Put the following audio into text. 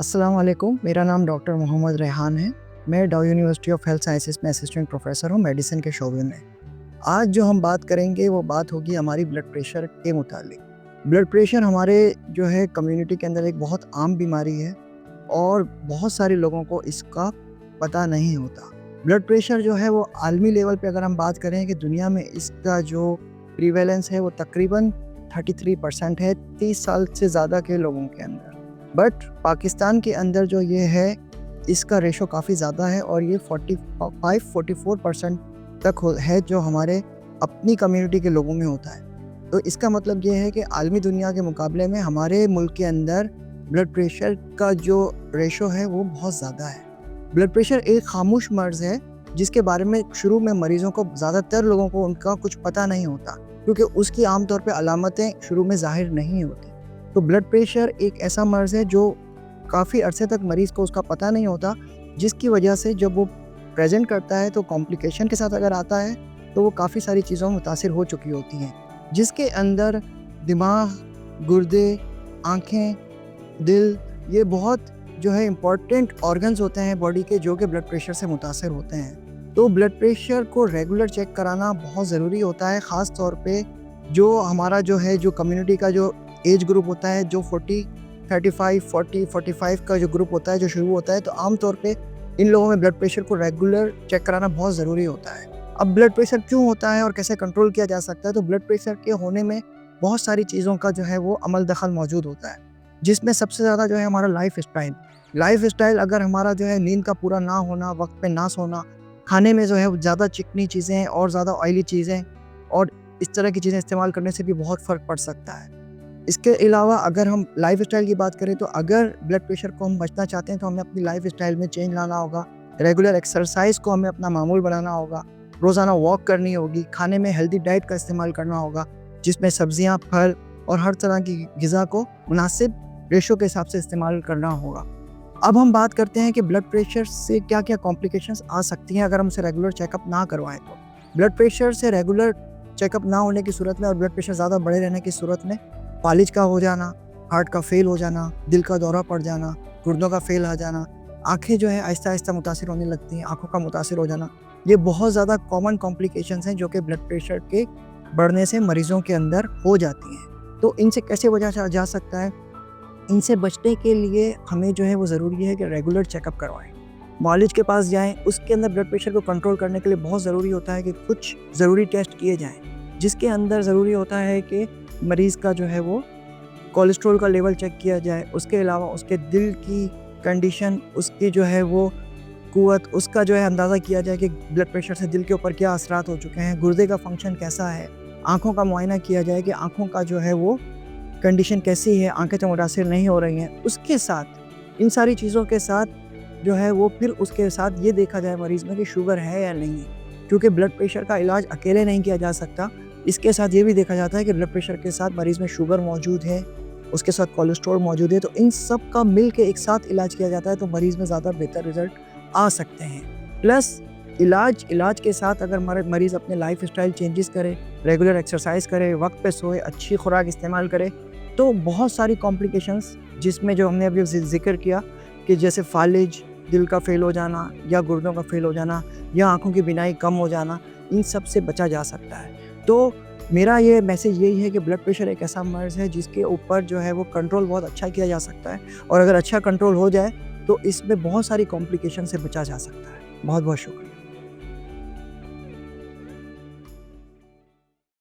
अस्सलाम वालेकुम, मेरा नाम डॉक्टर मोहम्मद रेहान है। मैं डाउ यूनिवर्सिटी ऑफ हेल्थ साइंसेस में असिस्टेंट प्रोफेसर हूँ मेडिसिन के शोबे में। आज जो हम बात करेंगे वो बात होगी हमारी ब्लड प्रेशर के मुतालिक। ब्लड प्रेशर हमारे जो है कम्युनिटी के अंदर एक बहुत आम बीमारी है और बहुत सारे लोगों को इसका पता नहीं होता। ब्लड प्रेशर जो है वो आलमी लेवल पे अगर हम बात करें कि दुनिया में इसका जो प्रीवेलेंस है वो तकरीबन 33% है 30 साल से ज़्यादा के लोगों के अंदर। बट पाकिस्तान के अंदर जो ये है इसका रेशो काफ़ी ज़्यादा है और ये 45-44% तक है जो हमारे अपनी कम्युनिटी के लोगों में होता है। तो इसका मतलब ये है कि आलमी दुनिया के मुकाबले में हमारे मुल्क के अंदर ब्लड प्रेशर का जो रेशो है वो बहुत ज़्यादा है। ब्लड प्रेशर एक खामोश मर्ज़ है जिसके बारे में शुरू में मरीज़ों को ज़्यादातर लोगों को उनका कुछ पता नहीं होता क्योंकि उसकी आमतौर पे अलामतें शुरू में ज़ाहिर नहीं होती। तो ब्लड प्रेशर एक ऐसा मर्ज़ है जो काफ़ी अरसे तक मरीज़ को उसका पता नहीं होता, जिसकी वजह से जब वो प्रेजेंट करता है तो कॉम्प्लिकेशन के साथ अगर आता है तो वो काफ़ी सारी चीज़ों में मुतासिर हो चुकी होती हैं, जिसके अंदर दिमाग, गुर्दे, आँखें, दिल, ये बहुत जो है इम्पॉर्टेंट ऑर्गन्स होते हैं बॉडी के जो कि ब्लड प्रेशर से मुतासिर होते हैं। तो ब्लड प्रेशर को रेगुलर चेक कराना बहुत ज़रूरी होता है, ख़ास तौर पे जो हमारा जो है जो कम्युनिटी का जो एज ग्रुप होता है, जो 45 का जो ग्रुप होता है जो शुरू होता है, तो आम तौर पे इन लोगों में ब्लड प्रेशर को रेगुलर चेक कराना बहुत ज़रूरी होता है। अब ब्लड प्रेशर क्यों होता है और कैसे कंट्रोल किया जा सकता है? तो ब्लड प्रेशर के होने में बहुत सारी चीज़ों का जो है वो अमल दखल मौजूद होता है, जिसमें सबसे ज़्यादा जो है हमारा लाइफ स्टाइल अगर हमारा जो है नींद का पूरा ना होना, वक्त पे ना सोना, खाने में जो है ज़्यादा चिकनी चीज़ें और ज़्यादा ऑयली चीज़ें और इस तरह की चीज़ें इस्तेमाल करने से भी बहुत फ़र्क पड़ सकता है। इसके अलावा अगर हम लाइफ स्टाइल की बात करें तो अगर ब्लड प्रेशर को हम बचना चाहते हैं तो हमें अपनी लाइफ स्टाइल में चेंज लाना होगा। रेगुलर एक्सरसाइज को हमें अपना मामूल बनाना होगा, रोज़ाना वॉक करनी होगी, खाने में हेल्दी डाइट का इस्तेमाल करना होगा जिसमें सब्जियां, फल और हर तरह की ग़िज़ा को मुनासिब रेशो के हिसाब से इस्तेमाल करना होगा। अब हम बात करते हैं कि ब्लड प्रेशर से क्या क्या कॉम्प्लिकेशंस आ सकती हैं अगर हम उसे रेगुलर चेकअप ना करवाएं तो। ब्लड प्रेशर से रेगुलर चेकअप ना होने की सूरत में और ब्लड प्रेशर ज़्यादा बढ़े रहने की सूरत में फालिज का हो जाना, हार्ट का फेल हो जाना, दिल का दौरा पड़ जाना, गुर्दों का फेल आ जाना, आँखें जो है आहिस्ता आहिस्ता मुतासिर होने लगती हैं, आँखों का मुतासिर हो जाना, ये बहुत ज़्यादा कॉमन कॉम्प्लिकेशंस हैं जो कि ब्लड प्रेशर के बढ़ने से मरीज़ों के अंदर हो जाती हैं। तो इनसे कैसे बचा जा सकता है? इनसे बचने के लिए हमें जो है वो ज़रूरी है कि रेगुलर चेकअप करवाएं, मुआलिज के पास जाएं। उसके अंदर ब्लड प्रेशर को कंट्रोल करने के लिए बहुत ज़रूरी होता है कि कुछ ज़रूरी टेस्ट किए जाएं, जिसके अंदर ज़रूरी होता है कि मरीज़ का जो है वो कोलेस्ट्रॉल का लेवल चेक किया जाए, उसके अलावा उसके दिल की कंडीशन, उसकी जो है वो क़ुव्वत, उसका जो है अंदाज़ा किया जाए कि ब्लड प्रेशर से दिल के ऊपर क्या असरात हो चुके हैं, गुर्दे का फंक्शन कैसा है, आँखों का मुआयना किया जाए कि आँखों का जो है वो कंडीशन कैसी है, आँखें तो मुतासिर नहीं हो रही हैं। उसके साथ इन सारी चीज़ों के साथ जो है वो फिर उसके साथ ये देखा जाए मरीज़ में कि शुगर है या नहीं, क्योंकि ब्लड प्रेशर का इलाज अकेले नहीं किया जा सकता। इसके साथ ये भी देखा जाता है कि ब्लड प्रेशर के साथ मरीज़ में शुगर मौजूद है, उसके साथ कोलेस्ट्रॉल मौजूद है, तो इन सब का मिल के एक साथ इलाज किया जाता है तो मरीज़ में ज़्यादा बेहतर रिज़ल्ट आ सकते हैं। प्लस इलाज के साथ अगर मरीज़ अपने लाइफ स्टाइल चेंजेस करे, रेगुलर एक्सरसाइज करे, वक्त पे सोए, अच्छी खुराक इस्तेमाल करे, तो बहुत सारी कॉम्प्लिकेशंस जिसमें जो हमने अभी जिक्र किया कि जैसे फालिज, दिल का फेल हो जाना या गुर्दों का फेल हो जाना या आँखों की बीनाई कम हो जाना, इन सब से बचा जा सकता है। तो मेरा ये मैसेज यही है कि ब्लड प्रेशर एक ऐसा मर्ज़ है जिसके ऊपर जो है वो कंट्रोल बहुत अच्छा किया जा सकता है और अगर अच्छा कंट्रोल हो जाए तो इसमें बहुत सारी कॉम्प्लिकेशन से बचा जा सकता है। बहुत बहुत शुक्रिया।